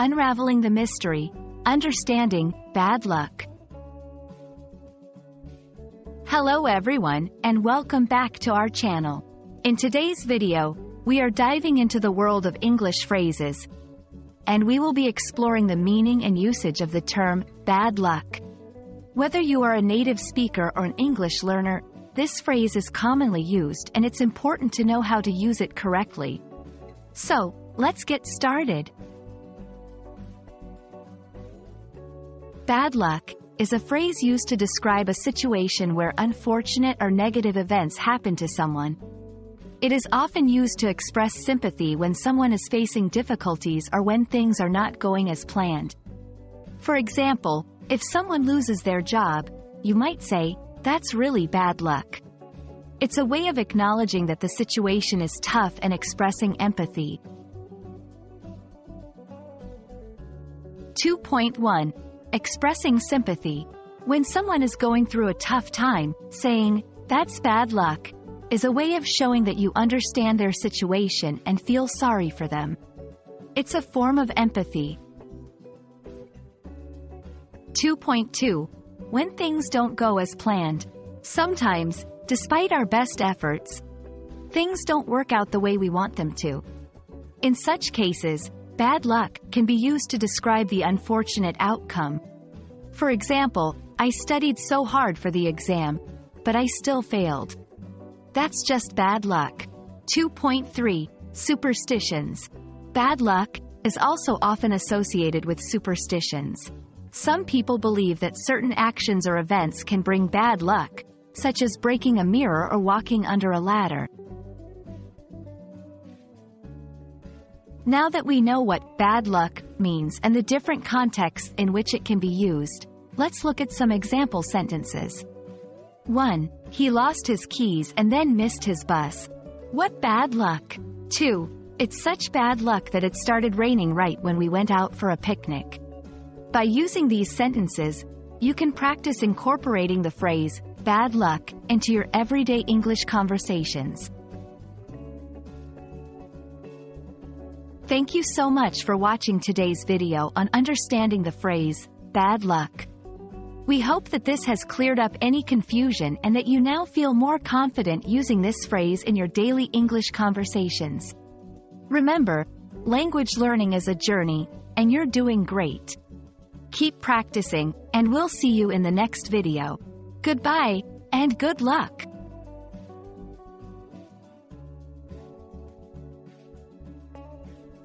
Unraveling the Mystery, Understanding Bad Luck. Hello everyone, and welcome back to our channel. In today's video, we are diving into the world of English phrases, and we will be exploring the meaning and usage of the term bad luck. Whether you are a native speaker or an English learner, this phrase is commonly used and it's important to know how to use it correctly. So, let's get started. Bad luck is a phrase used to describe a situation where unfortunate or negative events happen to someone. It is often used to express sympathy when someone is facing difficulties or when things are not going as planned. For example, if someone loses their job, you might say, "That's really bad luck." It's a way of acknowledging that the situation is tough and expressing empathy. 2.1. Expressing sympathy. When someone is going through a tough time, saying, "That's bad luck," is a way of showing that you understand their situation and feel sorry for them. It's a form of empathy. 2.2. When things don't go as planned. Sometimes, despite our best efforts, things don't work out the way we want them to. In such cases, bad luck can be used to describe the unfortunate outcome. For example, "I studied so hard for the exam, but I still failed. That's just bad luck." 2.3. Superstitions. Bad luck is also often associated with superstitions. Some people believe that certain actions or events can bring bad luck, such as breaking a mirror or walking under a ladder. Now that we know what bad luck means and the different contexts in which it can be used, let's look at some example sentences. 1. He lost his keys and then missed his bus. What bad luck. 2. It's such bad luck that it started raining right when we went out for a picnic. By using these sentences, you can practice incorporating the phrase bad luck into your everyday English conversations. Thank you so much for watching today's video on understanding the phrase bad luck. We hope that this has cleared up any confusion and that you now feel more confident using this phrase in your daily English conversations. Remember, language learning is a journey, and you're doing great. Keep practicing, and we'll see you in the next video. Goodbye, and good luck!